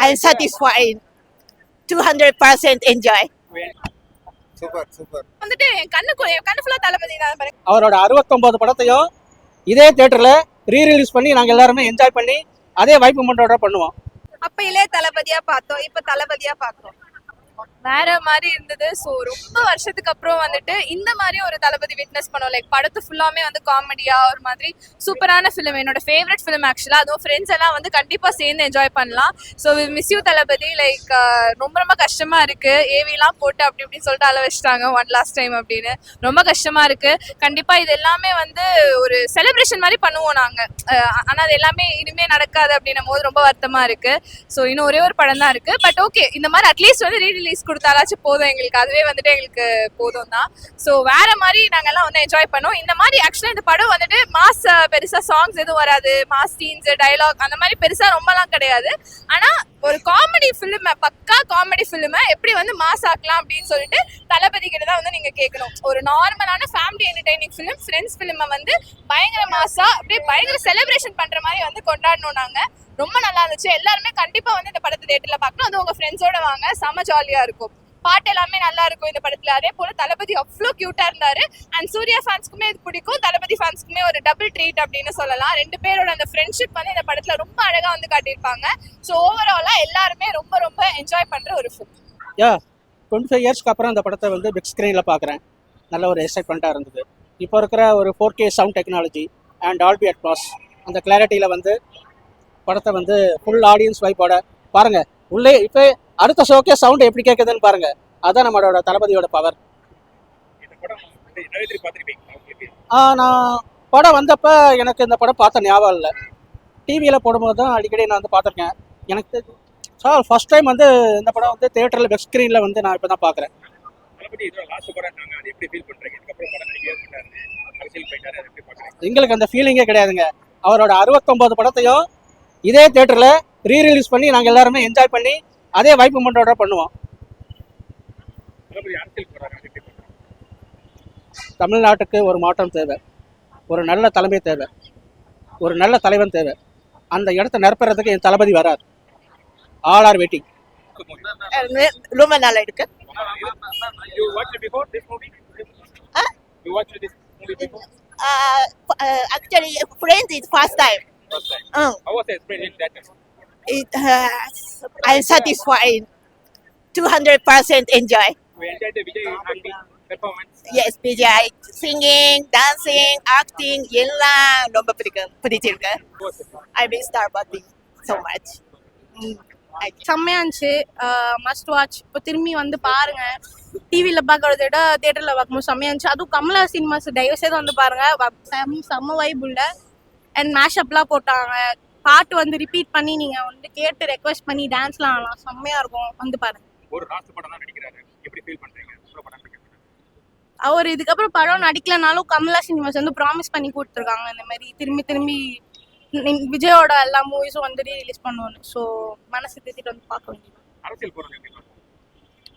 I'm satisfied. 200% enjoy. Super வந்துட்டு என் கண்ணு ஃபுல்லா தளபதி தான் பாருங்க. அவரோட 69 படத்தையும் இதே தியேட்டர்ல ரீரிலீஸ் பண்ணி நாங்க எல்லாருமே என்ஜாய் பண்ணி அதே வைப்பு மண்டோட பண்ணுவோம். அப்ப இளைய தளபதியா பார்த்தோம், இப்ப தளபதியா பார்த்தோம். வேற மாதிரி இருந்தது. ஸோ ரொம்ப வருஷத்துக்கு அப்புறம் வந்துட்டு இந்த மாதிரி ஒரு தளபதி விட்னஸ் பண்ணோம். லைக் படத்து ஃபுல்லாமே வந்து காமெடியா ஒரு மாதிரி சூப்பரான ஃபிலிம். என்னோட ஃபேவரட் ஃபிலிம் ஆக்சுவலாக. அதுவும் ஃப்ரெண்ட்ஸ் எல்லாம் வந்து கண்டிப்பாக சேர்ந்து என்ஜாய் பண்ணலாம். So miss you Thalapathy. Like ரொம்ப ரொம்ப கஷ்டமா இருக்கு. ஏவிலாம் போட்டு அப்படி இப்படின்னு சொல்லிட்டு அள வச்சிட்டாங்க ஒன் லாஸ்ட் டைம் அப்படின்னு. ரொம்ப கஷ்டமா இருக்கு. கண்டிப்பா இது எல்லாமே வந்து ஒரு செலிப்ரேஷன் மாதிரி பண்ணுவோம் நாங்க. ஆனா அது எல்லாமே இனிமே நடக்காது அப்படின்னும் போது ரொம்ப வருத்தமா இருக்கு. ஸோ இன்னும் ஒரே ஒரு படம் தான் இருக்கு. பட் ஓகே, இந்த மாதிரி அட்லீஸ்ட் வந்து ரீரிலீஸ் கொடுத்தாலாச்சும் போதும் எங்களுக்கு. அதுவே வந்துட்டு எங்களுக்கு போதும் தான். ஸோ வேற மாதிரி நாங்கெல்லாம் வந்து என்ஜாய் பண்ணோம். இந்த மாதிரி ஆக்சுவலாக இந்த படம் வந்துட்டு மாஸ் பெருசா சாங்ஸ் எதுவும் வராது. மாஸ் சீன்ஸ் டயலாக் அந்த மாதிரி பெருசா ரொம்பலாம் கிடையாது. ஆனா ஒரு காமெடி ஃபிலிம், பக்கா காமெடி ஃபிலிம் எப்படி வந்து மாஸ் ஆக்கலாம் அப்படின்னு சொல்லிட்டு தளபதி கிட்ட தான் வந்து நீங்க கேட்கணும். ஒரு நார்மலான ஃபேமிலி என்டர்டைனிங் ஃபிலிம், ஃப்ரெண்ட்ஸ் ஃபிலிமை வந்து பயங்கர மாசா அப்படியே பயங்கர செலிப்ரேஷன் பண்ற மாதிரி வந்து கொண்டாடணும். நாங்க ரொம்ப நல்லா இருந்துச்சு. எல்லாருமே கண்டிப்பா வந்து இந்த படத்தை தியேட்டர்ல பார்க்கணும். அது உங்க ஃப்ரெண்ட்ஸோட வாங்க, செம ஜாலியா இருக்கும். பாட்டு எல்லாமே நல்லா இருக்கும் இந்த படத்துல. அதே போல தளபதி அவ்வளோ கியூட்டா இருந்தாரு. அண்ட் சூர்யா ஃபேன்ஸ்க்குமே இது பிடிக்கும், தளபதி ஃபேன்ஸ்க்குமே ஒரு டபுள் ட்ரீட் அப்படின்னு சொல்லலாம். ரெண்டு பேரோட அந்த ஃப்ரெண்ட்ஷிப் வந்து இந்த படத்துல ரொம்ப அழகா வந்து காட்டியிருப்பாங்க. ஸோ ஓவராலா எல்லாருமே ரொம்ப ரொம்ப என்ஜாய் பண்ற ஒரு ஃபிலிம். 25 இயர்ஸ்க்கு அப்புறம் அந்த படத்தை வந்து பிக் ஸ்க்ரீனில் பார்க்குறேன். நல்ல ஒரு எக்ஸைட்மெண்ட்டாக இருந்தது. இப்போ இருக்கிற ஒரு 4K sound technology and Dolby Atmos அந்த கிளாரிட்டியில் வந்து படத்தை வந்து ஃபுல் ஆடியன்ஸ் வைப்போட பாருங்கள். உள்ளே இப்போ அடுத்த ஷோக்கே சவுண்ட் எப்படி கேட்குதுன்னு பாருங்கள். அதுதான் நம்மளோட தளபதியோட பவர். நான் படம் வந்தப்போ எனக்கு இந்த படம் பார்த்த ஞாபகம் இல்லை. டிவியில் போடும்போது தான் அடிக்கடி நான் வந்து பார்த்துருக்கேன். எனக்கு சார் ஃபர்ஸ்ட் டைம் வந்து இந்த படம் வந்து தியேட்டரில் பிக் ஸ்க்ரீனில் வந்து நான் இப்போ தான் பார்க்குறேன். எங்களுக்கு அந்த ஃபீலிங்கே கிடையாதுங்க. அவரோட 69 படத்தையும் இதே தியேட்டரில் ரீரிலீஸ் பண்ணி நாங்கள் எல்லாருமே என்ஜாய் பண்ணி அதே வைப்பு மண்டோட பண்ணுவோம். தமிழ்நாட்டுக்கு ஒரு மாற்றம் தேவை, ஒரு நல்ல தலைமை தேவை, ஒரு நல்ல தலைவன் தேவை. அந்த இடத்த நிரப்புறதுக்கு என் தளபதி வரார். All are waiting. ரொம்ப நல்லா இருக்கு. Actually, Friends is first time. How was the experience that time? I'm satisfied. 200% enjoy. We enjoyed the Vijay acting performance. Yes, Vijay singing, dancing, acting, எல்லாம் ரொம்ப பிடிச்சிருக்கு. I miss Tarbati so much. செம்மையா இருந்துச்சு. Must watch. இப்போ திரும்பி வந்து பாருங்க. டிவியில் பார்க்கறத விட தியேட்டரில் பார்க்கும்போது செம்மையா இருந்துச்சு. அதுவும் கமலா சினிமாஸ் தயவு செய்து வந்து பாருங்க. செம்ம வைப் உள்ள அண்ட் மேஷப்லாம் போட்டாங்க. பாட்டு வந்து ரிப்பீட் பண்ணி நீங்க வந்து கேட்டு ரெக்வெஸ்ட் பண்ணி டான்ஸ்லாம் ஆடலாம். செம்மையா இருக்கும். வந்து பாருங்க. ஒரு லாஸ்ட் படம் தான் நடிக்கிறாரு. எப்படி ஃபீல் பண்றீங்க? அவர் இதுக்கப்புறம் படம் நடிக்கலனாலும் கமலா சினிமாஸ் வந்து ப்ராமிஸ் பண்ணி கொடுத்துருக்காங்க இந்த மாதிரி திரும்பி திரும்பி விஜயோட எல்லா மூவிஸும் வந்து ரீரிலீஸ் பண்ணுவோன்னு. ஸோ மனசு தேத்திட்டு வந்து பார்க்க வேண்டியது. அரசியல் போறது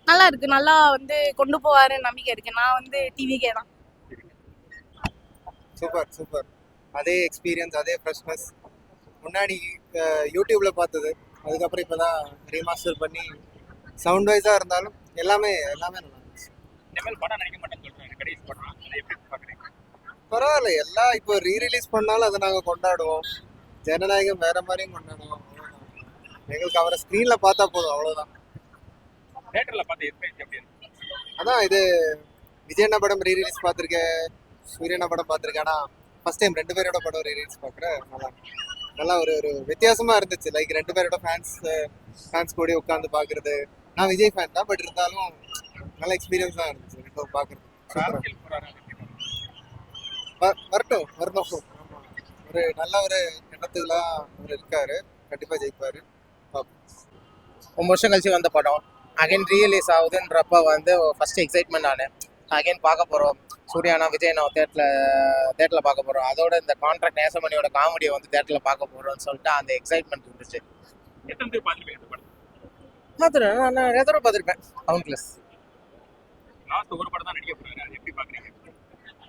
நல்லா இருக்கு. நல்லா வந்து கொண்டு போவாருன்னு நம்பிக்கை இருக்கு. நான் வந்து டிவிக்கே தான். சூப்பர். அதே எக்ஸ்பீரியன்ஸ், அதே ஃப்ரெஷ்னஸ். முன்னாடி யூடியூப்ல பார்த்தது, அதுக்கப்புறம் இப்போ தான் ரீமாஸ்டர் பண்ணி சவுண்ட் வைஸாக இருந்தாலும் எல்லாமே நல்லா இருந்துச்சு. படம் நடிக்க மாட்டேன்னு சொல்றாங்க. கடைசி படம் அதை எப்படி பார்க்குறீங்க? பரவாயில்ல, எல்லாம் இப்போ ரீரிலீஸ் பண்ணாலும் அதை நாங்கள் கொண்டாடுவோம். ஜனநாயகம் வேற மாதிரியும் கொண்டாடுவோம். எங்களுக்கு அவரை ஸ்க்ரீனில் பார்த்தா போதும், அவ்வளோதான். தியேட்டரில் பார்த்து எக்ஸ்பீரியன்ஸ் எப்படி இருக்கு? அதான் இது விஜயண்ணா படம் ரீரிலீஸ் பார்த்துருக்கேன், சூரியண்ணா படம் பார்த்துருக்கேன். ஆனால் ஃபர்ஸ்ட் டைம் ரெண்டு பேரோட படம் ரீரிலீஸ் பார்க்குறேன். நல்லா ஒரு வித்தியாசமாக இருந்துச்சு. லைக் ரெண்டு பேரோட ஃபேன்ஸ் கூட உட்காந்து பார்க்குறது. நான் விஜய் ஃபேன் தான், பட் இருந்தாலும் நல்ல எக்ஸ்பீரியன்ஸ் தான் இருந்துச்சு ரெண்டும் பார்க்குறது. வரட்டும். ஒரு நல்ல ஒரு எண்ணத்துக்குலாம் அவர் இருக்காரு. கண்டிப்பாக ஜெயிப்பார். ரொம்ப வருஷம் கழிச்சு வந்த படம் அகைன் ரீரிலீஸ் ஆகுதுன்றப்ப வந்து ஃபர்ஸ்ட் எக்ஸைட்மெண்ட் ஆனேன். அகைன் பார்க்க போகிறோம். சூர்யானா விஜயனா தேட்டரில் பார்க்க போகிறோம். அதோட இந்த கான்ட்ராக்ட் நேசமணியோட காமெடியை வந்து தேட்டரில் பார்க்க போகிறோம்னு சொல்லிட்டு அந்த எக்ஸைட்மெண்ட் இருந்துச்சு. பார்த்துருவேன். நான் நிறைய தடவை பார்த்துருப்பேன். கவுண்ட்லெஸ்.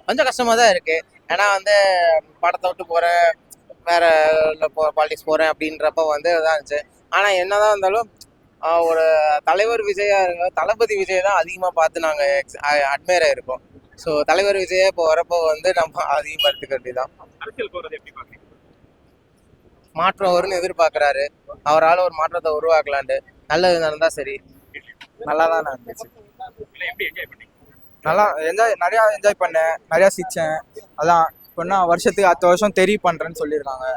கொஞ்சம் கஷ்டமாக தான் இருக்குது. ஏன்னா வந்து படத்தை விட்டு போகிறேன், வேற பாலிடிக்ஸ் போகிறேன் அப்படின்றப்ப வந்து இதாக இருந்துச்சு. ஆனால் என்னதான் இருந்தாலும் ஒரு தலைவர் விஜயா இருக்க தளபதி விஜய் தான் அதிகமாக பார்த்து நாங்கள் அட்மையர் ஆயிருக்கோம். ஸோ தலைவர் விஜயே இப்போ வரப்போ வந்து நம்ம அதிகப்படுத்திக்க வேண்டியதான். அரசியல் போறது எப்படி பாக்குறீங்க? மாற்றம் வரும்னு எதிர்பார்க்குறாரு. அவரால் ஒரு மாற்றத்தை உருவாக்கலான்ட்டு நல்லது நடந்தால் சரி. நல்லா தான் இருந்துச்சு. இல்லை எப்படி என்ஜாய் பண்ணீங்க? நல்லா நிறையா என்ஜாய் பண்ணேன், நிறையா சிரிச்சேன். அதான் இப்போனா வருஷத்துக்கு அடுத்த வருஷம் பண்ணுறேன்னு சொல்லியிருக்காங்க.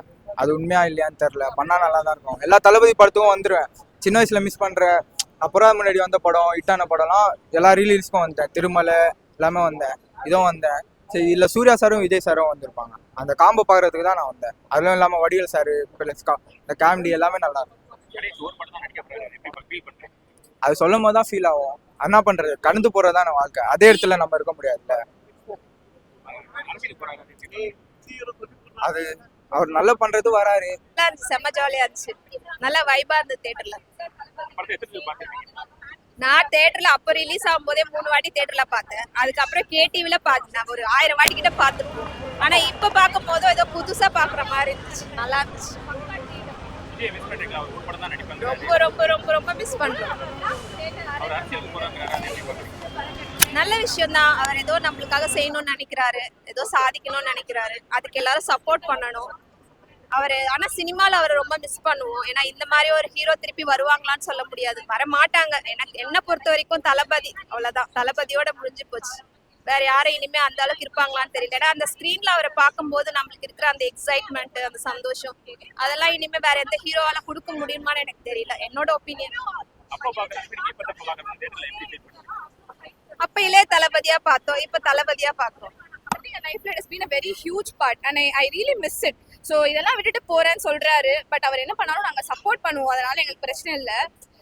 அது உண்மையா இல்லையான்னு தெரில. பண்ணால் நல்லா தான் இருக்கும். எல்லா தளபதி படத்துக்கும் வந்துடுவேன். சின்ன வயசில் மிஸ் பண்ணுறேன். அப்புறம் முன்னாடி வந்த படம் ஹிட்டான படம்லாம் எல்லா ரீலீஸ்க்கும் வந்தேன். திருமலை எல்லாமே வந்தேன், இதுவும் வந்தேன். சரி, இதில் சூர்யா சாரும் விஜய் சாரும் வந்திருப்பாங்க. அந்த காம்போ பார்க்குறதுக்கு தான் நான் வந்தேன். அதுவும் இல்லாமல் வடிவேல் சார் இந்த காமெடி எல்லாமே நல்லா இருக்கும். கடைசி ஒரு படம் தான் நடிக்க போறாரு, எப்படி ஃபீல் பண்றீங்க? அது சொல்லும் போது தான் ஃபீல் ஆகும். என்ன பண்ணுறது, கடந்து போகிறது தான் வாழ்க்கை. அதே இடத்துல நம்ம இருக்க முடியாதுல்ல. அரசியல் போறாங்க. அது அவர் நல்லா பண்ணுறது வராரு. நல்லா இருந்துச்சு, செம்ம ஜாலியா இருந்துச்சு, நல்லா வைபா இருந்தது தேட்டர்ல. படத்தை எத்தனை பாத்துருக்கீங்க? நான் தேட்டர்ல அப்போ ரிலீஸ் ஆகும்போதே 3 வாட்டி தேட்டர்ல பார்த்தேன். அதுக்கப்புறம் கேடிவில பார்த்தேன். நான் ஒரு 1000 வாட்டி கிட்ட பார்த்துருக்கோம். ஆனா இப்ப பார்க்கும் போது ஏதோ புதுசா பாக்குற மாதிரி இருந்துச்சு, நல்லா இருந்துச்சு. விஜய் மிஸ் பண்றீங்களா? அவர் ஒரு படம் தான் நடிப்பாங்க. ரொம்ப ரொம்ப ரொம்ப ரொம்ப மிஸ் பண்றோம். அவர் அரசியலுக்கு போறாங்க, அதை எப்படி பாக்குறீங்க? நல்ல விஷயம் தான். அவர் ஏதோ நம்மளுக்காக செய்யணும்னு நினைக்கிறாரு, ஏதோ சாதிக்கணும்னு நினைக்கிறாரு. அதுக்கு எல்லாரும் சப்போர்ட் பண்ணணும். அவரு ஆனா சினிமால அவரை ரொம்ப மிஸ் பண்ணுவோம். ஏன்னா இந்த மாதிரி ஒரு ஹீரோ திருப்பி வருவாங்களான்னு சொல்ல முடியாது, வர மாட்டாங்க. எனக்கு என்ன பொறுத்த வரைக்கும் தளபதி அவ்வளவுதான். தளபதியோட முடிஞ்சு போச்சு. வேற யாரும் இனிமே அந்த அளவுக்கு இருப்பாங்களான்னு தெரியல. ஏன்னா அந்த ஸ்கிரீன்ல அவரை பார்க்கும்போது நம்மளுக்கு இருக்கிற அந்த எக்ஸைட்மெண்ட், அந்த சந்தோஷம், அதெல்லாம் இனிமே வேற எந்த ஹீரோவால கொடுக்க முடியுமான்னு எனக்கு தெரியல. என்னோட ஒப்பீனியன். அப்பா பாக்குறீங்க, இப்ப தப்பு பாக்குறீங்க, தேட்டர்ல எப்படி ஃபீல் பண்றீங்க? அப்ப இளைய தளபதியா பார்த்தோம், இப்ப தளபதியா பாக்குறோம். என் லைஃப்ல it has been a very huge part and I really miss it. So இதெல்லாம் விட்டுட்டு போறேன்னு சொல்றாரு. பட் அவர் என்ன பண்ணாலும் நாங்க சப்போர்ட் பண்ணுவோம், அதனால எங்களுக்கு பிரச்சனை இல்ல.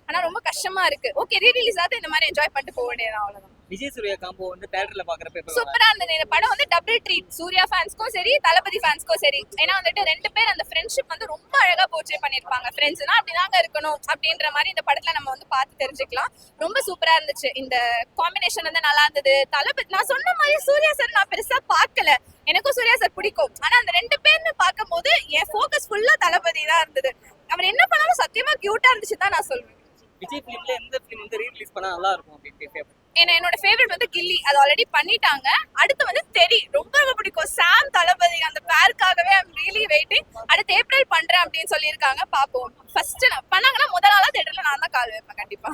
ஆனா ரொம்ப கஷ்டமா இருக்கு. ஓகே, ரீ ரிலீஸ் ஆகுது, இந்த மாதிரி என்ஜாய் பண்ணிட்டு போக வேண்டியது அவ்வளவுதான். விஜய் சூர்யா காம்போ வந்து தியேட்டர்ல பாக்குறப்ப சூப்பரா இருந்தது. இந்த படம் வந்து டபுள் ட்ரீட், சூர்யா ஃபேன்ஸ்க்கும் சரி தளபதி ஃபேன்ஸ்க்கும் சரி. ஏன்னா வந்துட்டு 2 பேர் அந்த ஃப்ரெண்ட்ஷிப் வந்து ரொம்ப அழகா போர்ட்ரே பண்ணிருப்பாங்க. ஃப்ரெண்ட்ஸ்னா அப்படிதாங்க இருக்கணும் அப்படின்ற மாதிரி இந்த படத்துல நம்ம வந்து பார்த்து தெரிஞ்சுக்கலாம். ரொம்ப சூப்பரா இருந்துச்சு. இந்த காம்பினேஷன் வந்து நல்லா இருந்தது. தளபதி நான் சொன்ன மாதிரி சூர்யா சார் நான் பெருசா பார்க்கல, எனக்கும் சூர்யா சார் பிடிக்கும். ஆனா அந்த 2 பேர்னு பார்க்கும்போது என் ஃபோக்கஸ் ஃபுல்லா தளபதி தான் இருந்தது. அவர் என்ன பண்ணாலும் சத்தியமா கியூட்டா இருந்துச்சு தான் நான் சொல்வேன். விஜய் ஃபிலிம்ல எந்த ஃபிலிம் வந்து ரீ ரிலீஸ் பண்ணா நல்லா இருக்கும் அப்படின்னு என்னோட ஃபேவரட் வந்து கில்லி, அது ஆல்ரெடி பண்ணிட்டாங்க. அடுத்து வந்து தெரி, ரொம்ப ரொம்ப பிடிக்கும். சாம் தளபதி அந்த பேருக்காகவே ஐ அம் ரியலி வெயிட்டிங். அடுத்து ஏப்ரல் பண்றேன் அப்படின்னு சொல்லியிருக்காங்க. பாப்போம். ஃபர்ஸ்ட் பண்ணாங்கன்னா முதல் நாளா தேட்டர்ல நான் தான் கால் வைப்பேன் கண்டிப்பா.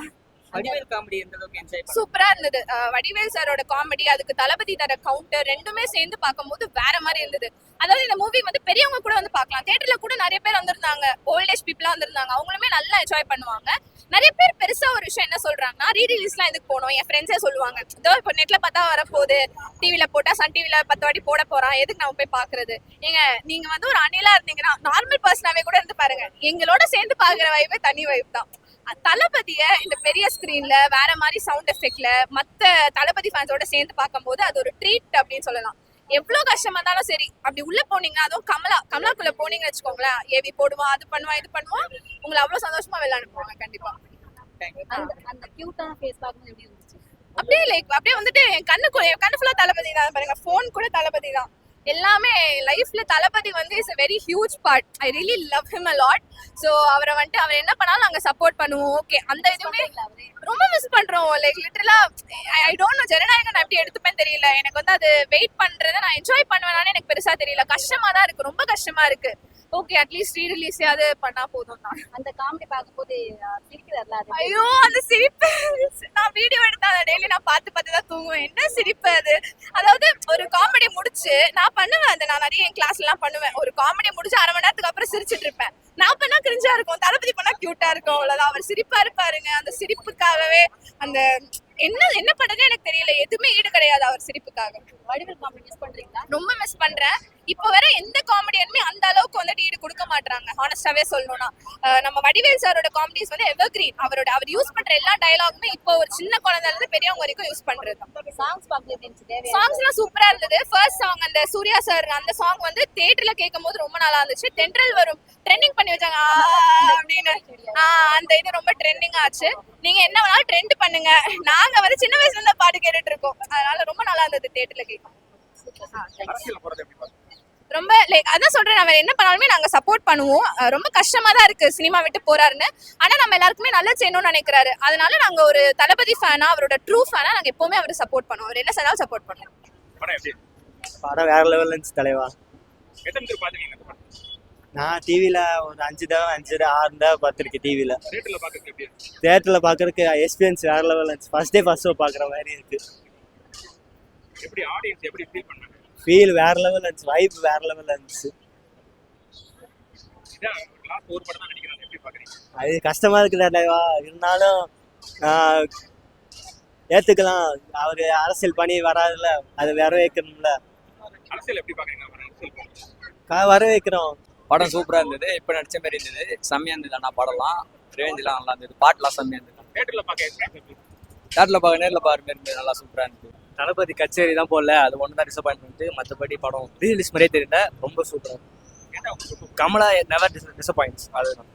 வடிவேல் காமெடி எந்த அளவுக்கு என்ஜாய் பண்ணீங்க? சூப்பரா இருந்தது. வடிவேல் சாரோட காமெடி, அதுக்கு தளபதி தர கவுண்டர், ரெண்டுமே சேர்ந்து பார்க்கும்போது வேற மாதிரி இருந்தது. அதாவது இந்த மூவி வந்து பெரியவங்க கூட வந்து பார்க்கலாம். தியேட்டர்ல கூட நிறைய பேர் வந்திருந்தாங்க, ஓல்ட் ஏஜ் பீப்புளா வந்திருந்தாங்க. அவங்களுமே நல்லா என்ஜாய் பண்ணுவாங்க. நிறைய பேர் பெருசா ஒரு விஷயம் என்ன சொல்றாங்கன்னா, ரீ ரிலீஸ்லாம் எதுக்கு போனோம், என் ஃப்ரெண்ட்ஸே சொல்லுவாங்க. இதோ இப்போ நெட்ல பார்த்தா வரப்போகுது, டிவில போட்டா சன் டிவில 10 வாட்டி போட போறான், எதுக்கு நம்ம போய் பாக்குறது. நீங்க வந்து ஒரு அணிலா இருந்தீங்கன்னா நார்மல் பர்சனாவே கூட இருந்து பாருங்க, எங்களோட சேர்ந்து பாக்குற வைப்பே தனி வைப் தான். தளபதிய இந்த பெரிய ஸ்கிரீன்ல வேற மாதிரி சவுண்ட் எஃபெக்ட்ல மத்த தளபதி ஃபேன்ஸோட சேர்ந்து பார்க்கும்போது அது ஒரு ட்ரீட் அப்படின்னு சொல்லலாம். எவ்வளவு கஷ்டமா இருந்தாலும் சரி, அப்படி உள்ள போனீங்கன்னா, அதுவும் கமலாக்குள்ள போனீங்கன்னு வச்சுக்கோங்களேன், ஏவி போடுவான், அது பண்ணுவான், இது பண்ணுவான், உங்களை அவ்வளவு சந்தோஷமா வெளில அனுப்புவாங்க கண்டிப்பா. அந்த கியூட்டான ஃபேஸ் பார்க்கும்போது எப்படி இருந்துச்சு? அப்படியே லைக் அப்படியே வந்துட்டு என் கண்ணு ஃபுல்லா தளபதி தான் பாருங்க. போன் கூட தளபதி தான். எல்லாமே லைஃப்ல தளபதி வந்து is a very huge part. I really love him a lot. So அவரை வந்துட்டு அவர் என்ன பண்ணாலும் நாங்க சப்போர்ட் பண்ணுவோம். ஓகே, அந்த இதுவுமே ரொம்ப மிஸ் பண்றோம். லைக் லிட்டரலா ஐ டோன்ட் நோ ஜனநாயகன் நான் எப்படி எடுத்துப்பேன்னு தெரியல. எனக்கு வந்து அது வெயிட் பண்றதை நான் என்ஜாய் பண்ணுவேனான்னு எனக்கு பெருசா தெரியல. கஷ்டமா தான் இருக்கு, ரொம்ப கஷ்டமா இருக்கு. ஓகே, அட்லீஸ்ட் ரீ ரிலீஸாவது பண்ணா போதும் தான். அந்த காமெடி பார்க்கும்போது சிரிக்கிறார்ல, அது ஐயோ அந்த சிரிப்பு, நான் வீடியோ எடுத்தா அதை டெய்லி நான் பார்த்து தான் தூங்குவேன். என்ன சிரிப்பு அது. அதாவது ஒரு காமெடி முடிச்சு நான் பண்ணுவேன், அதை நான் நிறைய என் கிளாஸ்ல எல்லாம் பண்ணுவேன். ஒரு காமெடி முடிச்சு 1/2 மணி நேரத்துக்கு அப்புறம் சிரிச்சிட்டு இருப்பேன். நான் பண்ணா கிரிஞ்சா இருக்கும், தளபதி பண்ணா கியூட்டா இருக்கும், அவ்வளவுதான். அவர் சிரிப்பா இருப்பாருங்க. அந்த சிரிப்புக்காகவே அந்த என்ன பண்றதுன்னு எனக்கு தெரியல, எதுவுமே ஈடு கிடையாது அவர் சிரிப்புக்காக. வடிவேல் காமெடி மிஸ் பண்றீங்களா? ரொம்ப மிஸ் பண்றேன். இப்போ வர எந்த காமெடியனுமே அந்த அளவுக்கு வந்துட்டு ஈடு கொடுக்க மாட்டாங்க. ஹானஸ்டாவே சொல்லணும்னா நம்ம வடிவேல் சாரோட காமெடிஸ் வந்து எவர்கிரீன். அவர் யூஸ் பண்ற எல்லா டயலாகுமே இப்போ ஒரு சின்ன குழந்தைல இருந்து பெரியவங்க வரைக்கும் யூஸ் பண்றது. சாங்ஸ் பார்க்க எப்படி இருந்துச்சு? சாங்ஸ் எல்லாம் சூப்பரா இருந்தது. ஃபர்ஸ்ட் சாங் அந்த சூர்யா சார் அந்த சாங் வந்து தியேட்டர்ல கேட்கும் போது ரொம்ப நல்லா இருந்துச்சு. தென்றல் வரும் ட்ரெண்டிங் பண்ணி வச்சாங்க அப்படின்னு. அந்த இது ரொம்ப ட்ரெண்டிங் ஆச்சு. நீங்க என்ன வேணாலும் ட்ரெண்ட் பண்ணுங்க, நாங்க வந்து சின்ன வயசுல இருந்த பாட்டு கேட்டுட்டு இருக்கோம். அதனால ரொம்ப நல்லா இருந்தது தியேட்டர்ல கேட்கும். அரசியல் போறது எப்படி பாக்குறீங்க? ரொம்ப லைக் அதான் சொல்றேன், நம்ம என்ன பண்ணாலுமே நாங்க சப்போர்ட் பண்ணுவோம். ரொம்ப கஷ்டமா தான் இருக்கு சினிமா விட்டு போறாருன்னு. ஆனா நம்ம எல்லாருக்குமே நல்லது செய்யணும்னு நினைக்கிறாரு. அதனால நாங்க ஒரு தளபதி ஃபேனா, அவரோட ட்ரூ ஃபேனா நாங்க எப்பவுமே அவரை சப்போர்ட் பண்ணுவோம். அவர் என்ன சொன்னாலும் சப்போர்ட் பண்ணுவோம். படம் எப்படி படம் வேற லெவல்ல இருந்துச்சு தலைவா. எத்தனை பேர் பாத்துருக்கீங்க இந்த படம்? நான் டிவியில் ஒரு 5 தடவை 6 தடவை பார்த்துருக்கேன். டிவியில் தியேட்டர்ல பாக்குறதுக்கு எப்படி இருக்கு? தேட்டரில் பார்க்கறதுக்கு எக்ஸ்பீரியன்ஸ் வேற லெவலில் இருந்துச்சு. ஃபர்ஸ்ட் டே ஃபர்ஸ்ட் ஷோ பார்க்குற மாதிரி இருக்கு. எப்படி ஆடியன்ஸ் எப்படி ஃபீல் பண்ணாங்க? ஃபீல் வேற லெவலில் இருந்துச்சு. வைப் வேற லெவலில் இருந்துச்சு. இதான் லாஸ்ட் ஒரு படம் தான் நடிக்கிறாங்க, எப்படி பாக்குறீங்க? அது கஷ்டமா இருக்குல்ல தலைவா. இருந்தாலும் ஏற்றுக்கலாம். அவர் அரசியல் பண்ணி வராதுல்ல, அது வரவேற்கணும்ல. அரசியல் எப்படி பாக்குறீங்க? அவர் அரசியல் பண்ணி வரவேற்கிறோம். படம் சூப்பரா இருந்தது. இப்ப நடிச்ச மாதிரி இருந்தது. செம்மையா இருந்தது. ஆனா படம்லாம் ரேஞ்செல்லாம் நல்லா இருந்தது. பாட்டுலாம் செம்மையா இருந்தது. தியேட்டர்ல பாக்க எக்ஸ்பீரியன்ஸ் எப்படி? தேட்டர்ல பார்க்க நேர்ல பாரு மாதிரி இருந்தது. நல்லா சூப்பரா இருந்தது. தளபதி கச்சேரி தான் போடல, அது ஒன்று தான் டிசப்பாயின்மெண்ட். மற்றபடி படம் ரீரிலீஸ் மாதிரியே தெரியல. ரொம்ப சூப்பராக. ஏன்னா உங்களுக்கு கமலா நெவர் டிசப்பாயின்ஸ். அதுதான்.